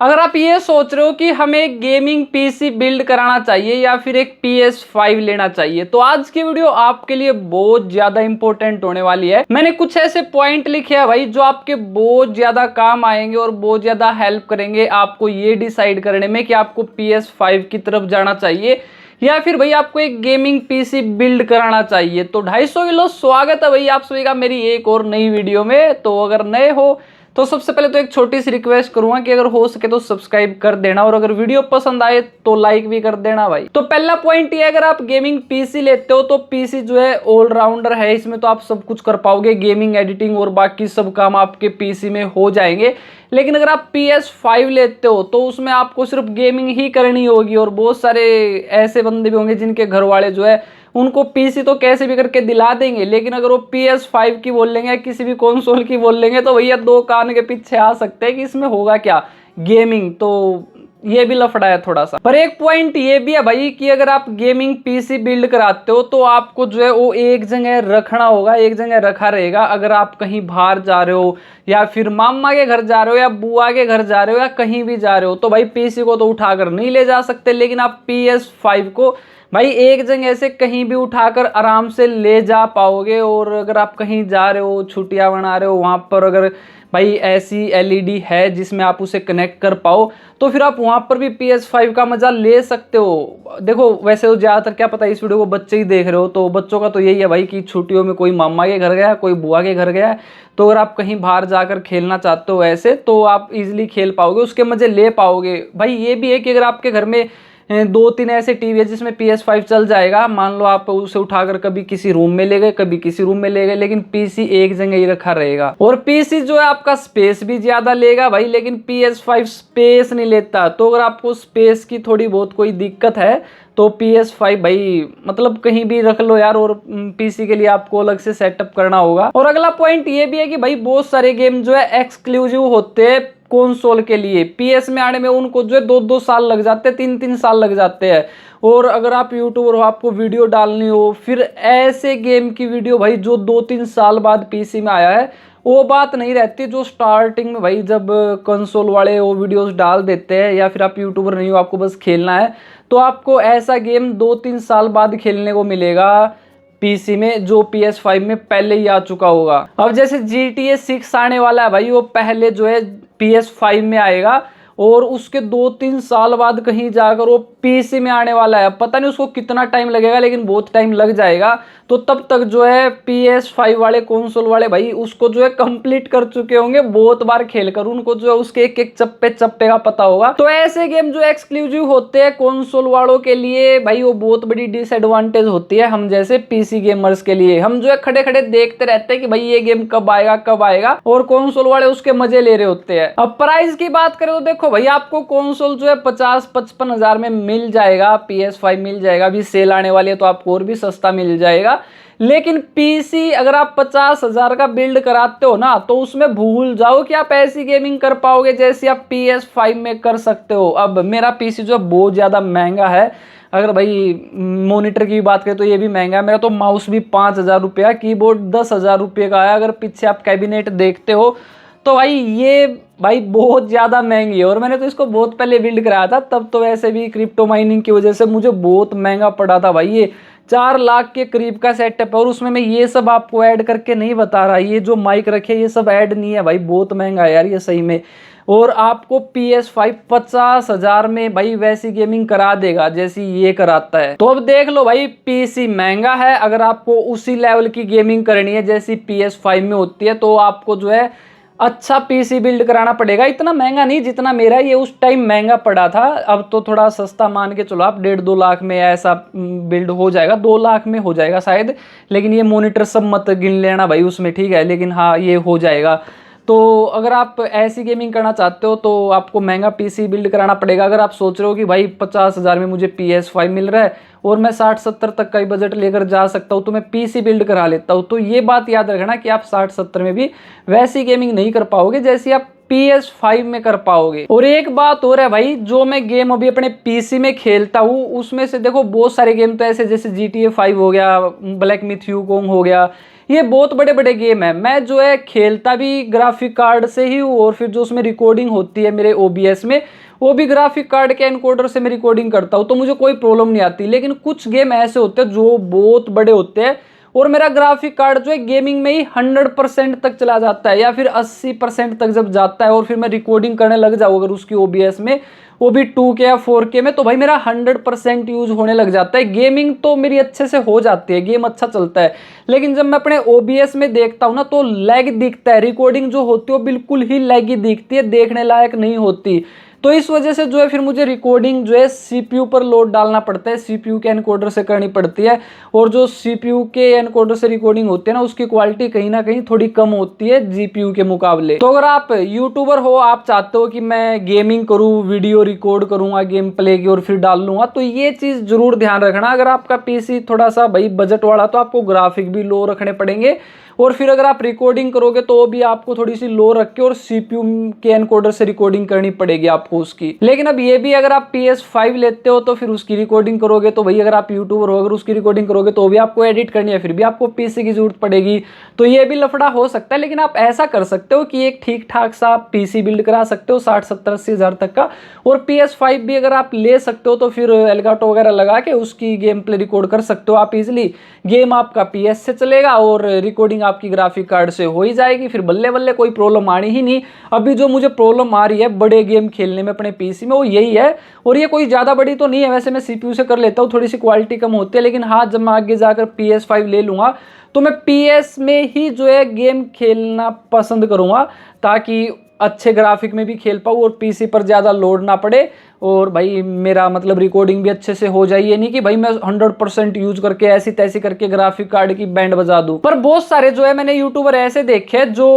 अगर आप ये सोच रहे हो कि हमें एक गेमिंग पीसी बिल्ड कराना चाहिए या फिर एक PS5 लेना चाहिए, तो आज की वीडियो आपके लिए बहुत ज्यादा इंपॉर्टेंट होने वाली है। मैंने कुछ ऐसे पॉइंट लिखे हैं भाई जो आपके बहुत ज्यादा काम आएंगे और बहुत ज्यादा हेल्प करेंगे आपको ये डिसाइड करने में कि आपको PS5 की तरफ जाना चाहिए या फिर भाई आपको एक गेमिंग पीसी बिल्ड कराना चाहिए। तो 250 किलो स्वागत है भाई आप सभी का मेरी एक और नई वीडियो में। तो अगर नए हो तो सबसे पहले तो एक छोटी सी रिक्वेस्ट करूंगा कि अगर हो सके तो सब्सक्राइब कर देना और अगर वीडियो पसंद आए तो लाइक भी कर देना भाई। तो पहला पॉइंट ये, अगर आप गेमिंग पीसी लेते हो तो पीसी जो है ऑलराउंडर है, इसमें तो आप सब कुछ कर पाओगे, गेमिंग एडिटिंग और बाकी सब काम आपके पीसी में हो जाएंगे। लेकिन अगर आप PS5 लेते हो तो उसमें आपको सिर्फ गेमिंग ही करनी होगी और बहुत सारे ऐसे बंदे भी होंगे जिनके घर वाले जो है उनको पीसी तो कैसे भी करके दिला देंगे, लेकिन अगर वो PS5 की बोल लेंगे या किसी भी कंसोल की बोल लेंगे तो भैया दो कान के पीछे आ सकते हैं कि इसमें होगा क्या गेमिंग। तो ये भी लफड़ा है थोड़ा सा। पर एक पॉइंट ये भी है भाई कि अगर आप गेमिंग पीसी बिल्ड कराते हो तो आपको जो है वो एक जगह रखना होगा, एक जगह रखा रहेगा। अगर आप कहीं बाहर जा रहे हो या फिर मामा के घर जा रहे हो या बुआ के घर जा रहे हो या कहीं भी जा रहे हो तो भाई पीसी को तो उठाकर नहीं ले जा सकते, लेकिन आप PS5 को भाई एक जगह से कहीं भी उठाकर आराम से ले जा पाओगे। और अगर आप कहीं जा रहे हो, छुट्टियां मना रहे हो, वहां पर अगर भाई ऐसी LED है जिसमें आप उसे कनेक्ट कर पाओ तो फिर आप वहां पर भी PS5 का मजा ले सकते हो। देखो वैसे तो ज्यादातर क्या पता इस वीडियो को बच्चे ही देख रहे हो, तो बच्चों का तो यही है भाई कि छुट्टियों में कोई मामा के घर गया, कोई बुआ के घर गया, तो अगर आप कहीं बाहर जाकर खेलना चाहते हो ऐसे तो आप इजिली खेल पाओगे, उसके मजे ले पाओगे। भाई ये भी है कि अगर आपके घर में दो तीन ऐसे टीवी है जिसमें PS5 चल जाएगा, मान लो आप उसे उठाकर कभी किसी रूम में ले गए, कभी किसी रूम में ले गए, लेकिन पीसी एक जगह ही रखा रहेगा। और पीसी जो है आपका स्पेस भी ज्यादा लेगा भाई, लेकिन PS5 स्पेस नहीं लेता। तो अगर आपको स्पेस की थोड़ी बहुत कोई दिक्कत है तो PS5 भाई मतलब कहीं भी रख लो यार, और पीसी के लिए आपको अलग से सेटअप करना होगा। और अगला पॉइंट ये भी है कि भाई बहुत सारे गेम जो है एक्सक्लूसिव होते हैं कंसोल के लिए, PS में आने में उनको जो है 2-2 साल लग जाते हैं, 3-3 साल लग जाते हैं। और अगर आप यूट्यूबर हो, आपको वीडियो डालनी हो, फिर ऐसे गेम की वीडियो भाई जो 2-3 साल बाद पीसी में आया है वो बात नहीं रहती जो स्टार्टिंग में भाई जब कंसोल वाले वो वीडियोस डाल देते हैं। या फिर आप यूट्यूबर नहीं हो, आपको बस खेलना है, तो आपको ऐसा गेम 2-3 साल बाद खेलने को मिलेगा पीसी में जो PS5 में पहले ही आ चुका होगा। अब जैसे GTA 6 आने वाला है भाई, वो पहले जो है PS5 में आएगा और उसके 2-3 साल बाद कहीं जाकर वो पीसी में आने वाला है। पता नहीं उसको कितना टाइम लगेगा, लेकिन बहुत टाइम लग जाएगा। तो तब तक जो है PS5 वाले कंसोल वाले भाई उसको जो है कंप्लीट कर चुके होंगे बहुत बार खेलकर, उनको जो है उसके एक एक चप्पे चप्पे का पता होगा। तो ऐसे गेम जो एक्सक्लूसिव होते हैं कंसोल वालों के लिए भाई वो बहुत बड़ी डिसएडवांटेज होती है हम जैसे पीसी गेमर्स के लिए। हम जो है खड़े खड़े देखते रहते हैं कि भाई ये गेम कब आएगा कब आएगा, और कंसोल वाले उसके मजे ले रहे होते हैं। अब प्राइस की बात करें तो देखो भाई आपको कंसोल जो है 50-55 हजार में मिल जाएगा, PS5 मिल जाएगा, अभी सेल आने वाली है तो आपको और भी सस्ता मिल जाएगा। लेकिन पीसी अगर आप 50 हजार का बिल्ड कराते हो ना तो उसमें भूल जाओ कि आप ऐसी गेमिंग कर पाओगे जैसी आप PS5 में कर सकते हो। अब मेरा पीसी जो है बहुत ज्यादा महंगा है, अगर भाई मॉनिटर की बात करें तो ये भी महंगा है। मेरा तो माउस भी 5,000 रुपया, कीबोर्ड 10,000 रुपये का है। अगर पीछे आप कैबिनेट देखते हो तो भाई ये भाई बहुत ज़्यादा महंगी है, और मैंने तो इसको बहुत पहले बिल्ड कराया था, तब तो वैसे भी क्रिप्टो माइनिंग की वजह से मुझे बहुत महंगा पड़ा था भाई। ये 4 लाख के करीब का सेटअप है और उसमें मैं ये सब आपको ऐड करके नहीं बता रहा, ये जो माइक रखे ये सब ऐड नहीं है भाई, बहुत महंगा है यार ये सही में। और आपको PS5 50 हजार में भाई वैसी गेमिंग करा देगा जैसी ये कराता है। तो अब देख लो भाई पीसी महंगा है, अगर आपको उसी लेवल की गेमिंग करनी है जैसी PS5 में होती है तो आपको जो है अच्छा पीसी बिल्ड कराना पड़ेगा। इतना महंगा नहीं जितना मेरा ये उस टाइम महंगा पड़ा था, अब तो थोड़ा सस्ता मान के चलो आप 1.5-2 लाख में ऐसा बिल्ड हो जाएगा, 2 लाख में हो जाएगा शायद। लेकिन ये मॉनिटर सब मत गिन लेना भाई उसमें, ठीक है, लेकिन हाँ ये हो जाएगा। तो अगर आप ऐसी गेमिंग करना चाहते हो तो आपको महंगा पीसी बिल्ड कराना पड़ेगा। अगर आप सोच रहे हो कि भाई 50 हजार में मुझे PS5 मिल रहा है और मैं 60-70 तक का ही बजट लेकर जा सकता हूँ तो मैं पीसी बिल्ड करा लेता हूँ, तो ये बात याद रखना कि आप 60-70 में भी वैसी गेमिंग नहीं कर पाओगे जैसी आप PS5 में कर पाओगे। और एक बात और है भाई, जो मैं गेम अभी अपने पीसी में खेलता हूँ उसमें से देखो बहुत सारे गेम तो ऐसे जैसे GTA 5 हो गया, ब्लैक मिथ यूकोंग हो गया, ये बहुत बड़े बड़े गेम है। मैं जो है खेलता भी ग्राफिक कार्ड से ही हूँ, और फिर जो उसमें रिकॉर्डिंग होती है मेरे OBS में, वो भी ग्राफिक कार्ड के एनकोडर से मैं रिकॉर्डिंग करता हूँ, तो मुझे कोई प्रॉब्लम नहीं आती। लेकिन कुछ गेम ऐसे होते हैं जो बहुत बड़े होते हैं, और मेरा ग्राफिक कार्ड जो है गेमिंग में ही 100% तक चला जाता है, या फिर 80% तक जब जाता है, और फिर मैं रिकॉर्डिंग करने लग जाऊँ अगर उसकी OBS में, वो भी 2K या 4K में, तो भाई मेरा 100% यूज होने लग जाता है। गेमिंग तो मेरी अच्छे से हो जाती है, गेम अच्छा चलता है। लेकिन जब मैं अपने OBS में देखता हूँ ना, तो लैग दिखता है, रिकॉर्डिंग जो होती है वो बिल्कुल ही लैगी दिखती है, देखने लायक नहीं होती। तो इस वजह से जो है फिर मुझे रिकॉर्डिंग जो है CPU पर लोड डालना पड़ता है, CPU के एनकोडर से करनी पड़ती है। और जो CPU के एनकोडर से रिकॉर्डिंग होती है ना, उसकी क्वालिटी कहीं ना कहीं थोड़ी कम होती है GPU के मुकाबले। तो अगर आप यूट्यूबर हो, आप चाहते हो कि मैं गेमिंग करूँ, वीडियो रिकॉर्ड करूँगा गेम प्ले की और फिर डाल लूँगा, तो ये चीज़ जरूर ध्यान रखना। अगर आपका PC थोड़ा सा भाई बजट वाला, तो आपको ग्राफिक भी लो रखने पड़ेंगे, और फिर अगर आप रिकॉर्डिंग करोगे तो भी आपको थोड़ी सी लो रख के और CPU के एनकोडर से रिकॉर्डिंग करनी पड़ेगी आपको उसकी। लेकिन अब ये भी, अगर आप PS5 लेते हो तो फिर उसकी रिकॉर्डिंग करोगे, तो भाई अगर आप यूट्यूबर हो, अगर उसकी रिकॉर्डिंग करोगे तो भी आपको एडिट करनी है, फिर भी आपको PC की जरूरत पड़ेगी, तो ये भी लफड़ा हो सकता है। लेकिन आप ऐसा कर सकते हो कि एक ठीक ठाक सा PC बिल्ड करा सकते हो 60-70-80 हज़ार तक का, और PS5 भी अगर आप ले सकते हो तो फिर एलगाटो वगैरह लगा के उसकी गेम प्ले रिकॉर्ड कर सकते हो आप इजिली। गेम आपका PS से चलेगा और रिकॉर्डिंग आपकी ग्राफिक कार्ड से हो ही जाएगी, फिर बल्ले बल्ले कोई प्रॉब्लम आनी ही नहीं। अभी जो मुझे प्रॉब्लम आ रही है बड़े गेम खेलने में अपने PC में, वो यही है, और ये कोई ज़्यादा बड़ी तो नहीं है। वैसे मैं CPU से कर लेता हूँ, थोड़ी सी क्वालिटी कम होती है, लेकिन हाँ जब मैं आगे जाकर PS5 ले लूँगा तो मैं PS में ही जो है गेम खेलना पसंद करूँगा, ताकि अच्छे ग्राफिक में भी खेल पाऊँ और PC पर ज़्यादा लोड ना पड़े, और भाई मेरा मतलब रिकॉर्डिंग भी अच्छे से हो जाए। ये नहीं कि भाई मैं 100% यूज करके ऐसी तैसी करके ग्राफिक कार्ड की बैंड बजा दूं। पर बहुत सारे जो है मैंने यूट्यूबर ऐसे देखे जो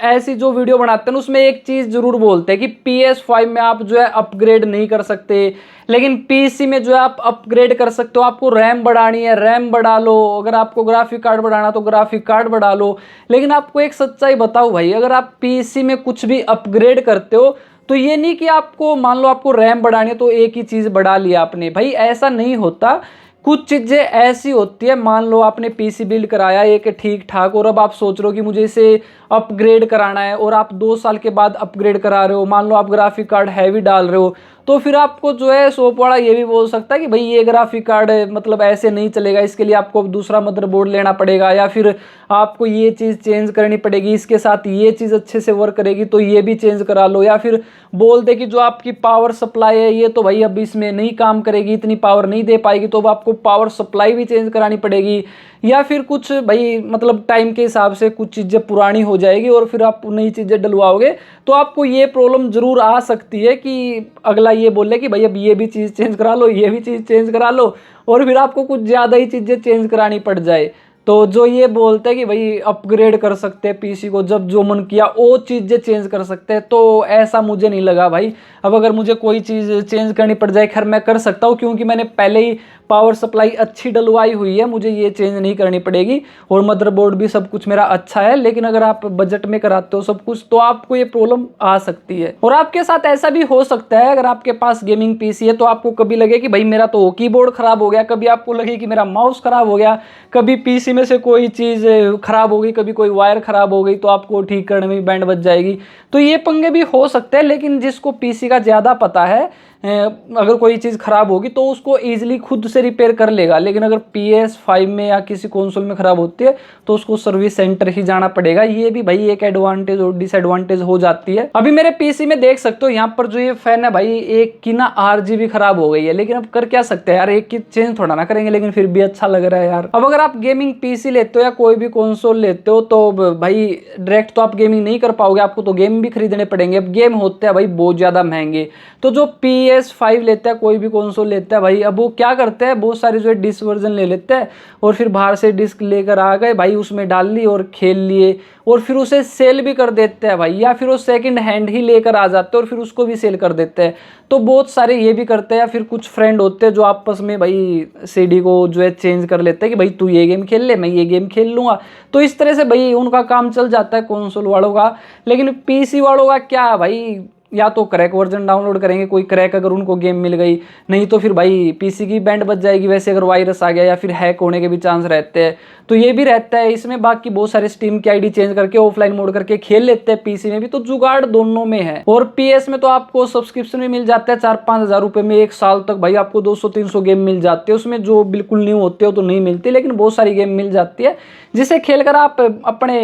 ऐसी जो वीडियो बनाते हैं उसमें एक चीज जरूर बोलते हैं कि PS5 में आप जो है अपग्रेड नहीं कर सकते, लेकिन PC में जो है आप अपग्रेड कर सकते हो। आपको रैम बढ़ानी है रैम बढ़ा लो, अगर आपको ग्राफिक कार्ड बढ़ाना तो ग्राफिक कार्ड बढ़ा लो। लेकिन आपको एक सच्चाई बताओ भाई, अगर आप PC में कुछ भी अपग्रेड करते हो तो ये नहीं कि आपको, मान लो आपको रैम बढ़ानी है तो एक ही चीज़ बढ़ा लिया आपने, भाई ऐसा नहीं होता। कुछ चीज़ें ऐसी होती है, मान लो आपने PC बिल्ड कराया एक ठीक ठाक, और अब आप सोच रहे हो कि मुझे इसे अपग्रेड कराना है, और आप 2 साल के बाद अपग्रेड करा रहे हो, मान लो आप ग्राफिक कार्ड हैवी डाल रहे हो, तो फिर आपको जो है शॉप वाला ये भी बोल सकता है कि भाई ये ग्राफिक कार्ड मतलब ऐसे नहीं चलेगा, इसके लिए आपको दूसरा मदरबोर्ड लेना पड़ेगा, या फिर आपको ये चीज़ चेंज करनी पड़ेगी, इसके साथ ये चीज़ अच्छे से वर्क करेगी तो ये भी चेंज करा लो। या फिर बोल दे कि जो आपकी पावर सप्लाई है ये तो भाई अब इसमें नहीं काम करेगी, इतनी पावर नहीं दे पाएगी, तो अब आपको पावर सप्लाई भी चेंज करानी पड़ेगी। या फिर कुछ भाई मतलब टाइम के हिसाब से कुछ चीज़ें पुरानी हो जाएगी और फिर आप नई चीज़ें डलवाओगे, तो आपको ये प्रॉब्लम जरूर आ सकती है कि अगला ये बोले कि भाई अब ये भी चीज़ चेंज करा लो, ये भी चीज़ चेंज करा लो, और फिर आपको कुछ ज़्यादा ही चीज़ें चेंज करानी पड़ जाए। तो जो ये बोलते हैं कि भाई अपग्रेड कर सकते हैं PC को, जब जो मन किया वो चीज़ें चेंज कर सकते हैं, तो ऐसा मुझे नहीं लगा भाई। अब अगर मुझे कोई चीज़ चेंज करनी पड़ जाए, खैर मैं कर सकता हूँ क्योंकि मैंने पहले ही पावर सप्लाई अच्छी डलवाई हुई है, मुझे ये चेंज नहीं करनी पड़ेगी, और मदरबोर्ड भी सब कुछ मेरा अच्छा है। लेकिन अगर आप बजट में कराते हो सब कुछ तो आपको ये प्रॉब्लम आ सकती है। और आपके साथ ऐसा भी हो सकता है, अगर आपके पास गेमिंग PC है तो आपको कभी लगे कि भाई मेरा तो कीबोर्ड खराब हो गया, कभी आपको लगे कि मेरा माउस खराब हो गया, कभी PC में से कोई चीज़ खराब हो गई, कभी कोई वायर खराब हो गई, तो आपको ठीक करने में भी बैंड बज जाएगी। तो ये पंगे भी हो सकते हैं। लेकिन जिसको PC का ज़्यादा पता है, अगर कोई चीज़ ख़राब होगी तो उसको ईजिली खुद से रिपेयर कर लेगा। लेकिन अगर PS5 में या किसी कंसोल में ख़राब होती है तो उसको सर्विस सेंटर ही जाना पड़ेगा। ये भी भाई एक एडवांटेज और डिसएडवांटेज हो जाती है। अभी मेरे PC में देख सकते हो यहाँ पर जो ये फैन है भाई, एक की ना RGB खराब हो गई है, लेकिन अब कर क्या सकते हैं यार, एक की चेंज थोड़ा ना करेंगे, लेकिन फिर भी अच्छा लग रहा है यार। अब अगर आप गेमिंग PC लेते हो या कोई भी कंसोल लेते हो तो भाई डायरेक्ट तो आप गेमिंग नहीं कर पाओगे, आपको तो गेम भी खरीदने पड़ेंगे। अब गेम होते हैं भाई बहुत ज़्यादा महंगे, तो जो PS5 लेता है, कोई भी कंसोल लेता है भाई, अब वो क्या करते हैं, बहुत सारी जो है डिस्क वर्जन ले लेते हैं और फिर बाहर से डिस्क लेकर आ गए भाई, उसमें डाल ली और खेल लिए और फिर उसे सेल भी कर देते हैं भाई, या फिर वो सेकंड हैंड ही लेकर आ जाते हैं और फिर उसको भी सेल कर देते हैं। तो बहुत सारे ये भी करते हैं, या फिर कुछ फ्रेंड होते हैं जो आपस में भाई सीडी को जो है चेंज कर लेते हैं कि भाई तू ये गेम खेल ले, मैं ये गेम खेल लूँगा। तो इस तरह से भाई उनका काम चल जाता है कंसोल वालों का। लेकिन पीसी वालों का क्या है भाई, या तो क्रैक वर्जन डाउनलोड करेंगे, कोई क्रैक अगर उनको गेम मिल गई, नहीं तो फिर भाई पीसी की बैंड बज जाएगी वैसे अगर वायरस आ गया, या फिर हैक होने के भी चांस रहते हैं। तो ये भी रहता है इसमें। बाकी बहुत सारे स्टीम की आईडी चेंज करके ऑफलाइन मोड करके खेल लेते हैं पीसी में भी, तो जुगाड़ दोनों में है। और पीएस में तो आपको सब्सक्रिप्शन भी मिल जाता है 4-5 हज़ार रुपये में 1 साल तक भाई, आपको 200-300 गेम मिल जाते हैं उसमें, जो बिल्कुल न्यू होते हो तो नहीं मिलती, लेकिन बहुत सारी गेम मिल जाती है जिसे खेलकर आप अपने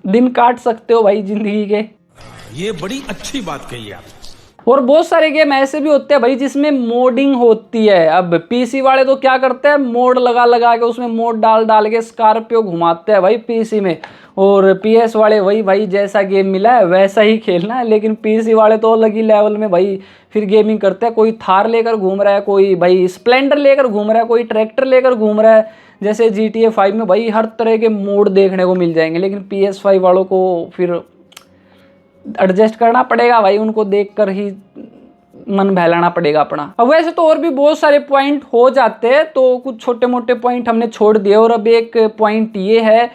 दिन काट सकते हो भाई जिंदगी के। ये बड़ी अच्छी बात कही आप। और बहुत सारे गेम ऐसे भी होते हैं भाई जिसमें मोडिंग होती है। अब पीसी वाले तो क्या करते हैं, मोड लगा लगा के उसमें मोड डाल डाल के स्कॉर्पियो घुमाते हैं भाई पीसी में, और पीएस वाले वही भाई जैसा गेम मिला है वैसा ही खेलना है। लेकिन पीसी वाले तो अलग ही लेवल में भाई फिर गेमिंग करते हैं। कोई थार लेकर घूम रहा है, कोई भाई स्प्लेंडर लेकर घूम रहा है, कोई ट्रैक्टर लेकर घूम रहा है। जैसे GTA 5 में भाई हर तरह के मोड देखने को मिल जाएंगे, लेकिन PS5 वालों को फिर एडजस्ट करना पड़ेगा भाई, उनको देखकर ही मन बहलाना पड़ेगा अपना। अब वैसे तो और भी बहुत सारे पॉइंट हो जाते हैं, तो कुछ छोटे मोटे पॉइंट हमने छोड़ दिए। और अब एक पॉइंट ये है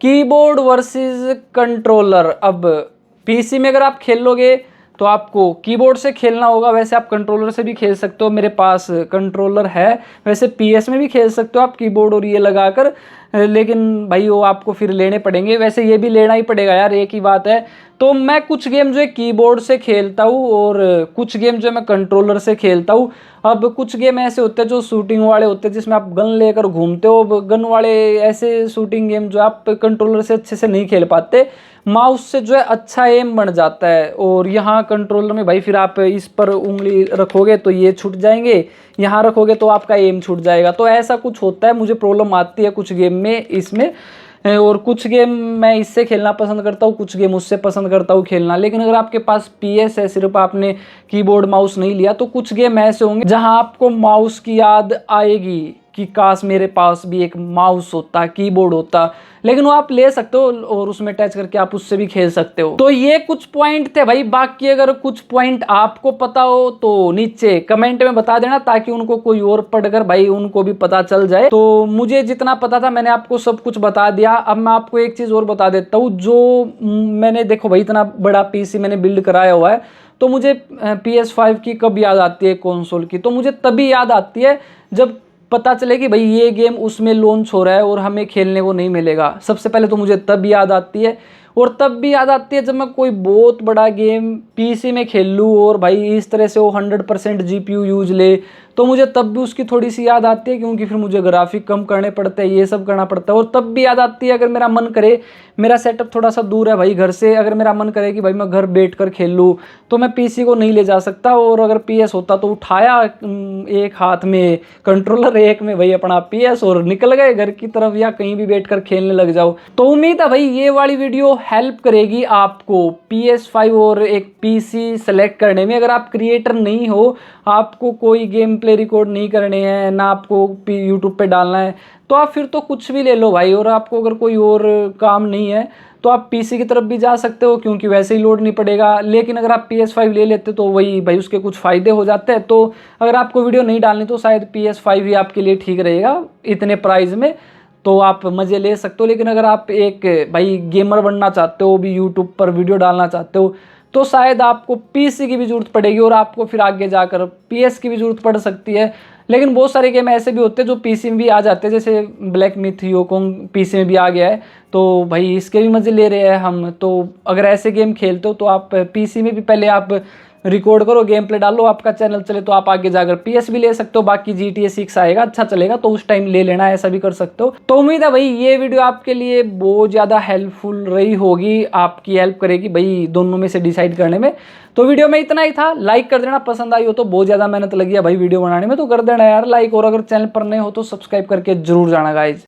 कीबोर्ड वर्सेस कंट्रोलर। अब पीसी में अगर आप खेलोगे तो आपको कीबोर्ड से खेलना होगा, वैसे आप कंट्रोलर से भी खेल सकते हो, मेरे पास कंट्रोलर है। वैसे पीएस में भी खेल सकते हो आप कीबोर्ड और ये लगाकर, लेकिन भाई वो आपको फिर लेने पड़ेंगे। वैसे ये भी लेना ही पड़ेगा यार, एक ही बात है। तो मैं कुछ गेम जो है कीबोर्ड से खेलता हूँ और कुछ गेम जो है मैं कंट्रोलर से खेलता हूँ। अब कुछ गेम ऐसे होते हैं जो शूटिंग वाले होते हैं जिसमें आप गन लेकर घूमते हो। गन वाले ऐसे शूटिंग गेम जो आप कंट्रोलर से अच्छे से नहीं खेल पाते, माउस से जो है अच्छा एम बन जाता है। और यहाँ कंट्रोलर में भाई फिर आप इस पर उंगली रखोगे तो ये छूट जाएंगे, यहाँ रखोगे तो आपका एम छूट जाएगा। तो ऐसा कुछ होता है, मुझे प्रॉब्लम आती है कुछ गेम में इसमें। और कुछ गेम मैं इससे खेलना पसंद करता हूँ, कुछ गेम उससे पसंद करता हूँ खेलना। लेकिन अगर आपके पास पीएस है, सिर्फ आपने कीबोर्ड माउस नहीं लिया, तो कुछ गेम ऐसे होंगे जहाँ आपको माउस की याद आएगी कि काश मेरे पास भी एक माउस होता, कीबोर्ड होता। लेकिन वो आप ले सकते हो और उसमें अटैच करके आप उससे भी खेल सकते हो। तो ये कुछ पॉइंट थे भाई। बाकी अगर कुछ पॉइंट आपको पता हो तो नीचे कमेंट में बता देना, ताकि उनको कोई और पढ़कर भाई उनको भी पता चल जाए। तो मुझे जितना पता था मैंने आपको सब कुछ बता दिया। अब मैं आपको एक चीज़ और बता देता हूँ, जो मैंने देखो भाई इतना बड़ा पीसी मैंने बिल्ड कराया हुआ है, तो मुझे PS5 की कब याद आती है कंसोल की, तो मुझे तभी याद आती है जब पता चले कि भाई ये गेम उसमें लॉन्च हो रहा है और हमें खेलने को नहीं मिलेगा। सबसे पहले तो मुझे तब याद आती है। और तब भी याद आती है जब मैं कोई बहुत बड़ा गेम पीसी में खेल लूँ और भाई इस तरह से वो 100% GPU यूज ले, तो मुझे तब भी उसकी थोड़ी सी याद आती है, क्योंकि फिर मुझे ग्राफिक कम करने पड़ते हैं, ये सब करना पड़ता है। और तब भी याद आती है अगर मेरा मन करे, मेरा सेटअप थोड़ा सा दूर है भाई घर से, अगर मेरा मन करे कि भाई मैं घर बैठ कर खेल लूँ, तो मैं पीसी को नहीं ले जा सकता। और अगर पीएस होता तो उठाया एक हाथ में कंट्रोलर, एक में भाई अपना पीएस, और निकल गए घर की तरफ या कहीं भी बैठ कर खेलने लग जाओ। तो उम्मीद है भाई ये वाली वीडियो हेल्प करेगी आपको PS5 और एक पीसी सेलेक्ट करने में। अगर आप क्रिएटर नहीं हो, आपको कोई गेम प्ले रिकॉर्ड नहीं करने हैं, ना आपको यूट्यूब पे डालना है, तो आप फिर तो कुछ भी ले लो भाई। और आपको अगर कोई और काम नहीं है तो आप पीसी की तरफ भी जा सकते हो, क्योंकि वैसे ही लोड नहीं पड़ेगा। लेकिन अगर आप PS5 ले लेते तो वही भाई उसके कुछ फ़ायदे हो जाते हैं। तो अगर आपको वीडियो नहीं डालनी तो शायद PS5 ही आपके लिए ठीक रहेगा इतने प्राइस में, तो आप मज़े ले सकते हो। लेकिन अगर आप एक भाई गेमर बनना चाहते हो, भी यूट्यूब पर वीडियो डालना चाहते हो, तो शायद आपको पीसी की भी ज़रूरत पड़ेगी और आपको फिर आगे जाकर पीएस की भी ज़रूरत पड़ सकती है। लेकिन बहुत सारे गेम ऐसे भी होते हैं जो पीसी में भी आ जाते हैं, जैसे ब्लैक मिथ योकोंग पीसी में भी आ गया है, तो भाई इसके भी मज़े ले रहे हैं हम। तो अगर ऐसे गेम खेलते हो तो आप पीसी में भी पहले आप रिकॉर्ड करो, गेम प्ले डालो, आपका चैनल चले, तो आप आगे जाकर पीएस भी ले सकते हो। बाकी GTA 6 आएगा, अच्छा चलेगा, तो उस टाइम ले लेना, ऐसा भी कर सकते हो। तो उम्मीद है भाई ये वीडियो आपके लिए बहुत ज़्यादा हेल्पफुल रही होगी, आपकी हेल्प करेगी भाई दोनों में से डिसाइड करने में। तो वीडियो में इतना ही था, लाइक कर देना, पसंद आई हो तो, बहुत ज़्यादा मेहनत लगी है भाई वीडियो बनाने में, तो कर देना यार लाइक। और अगर चैनल पर नए हो तो सब्सक्राइब करके जरूर जाना गाइज।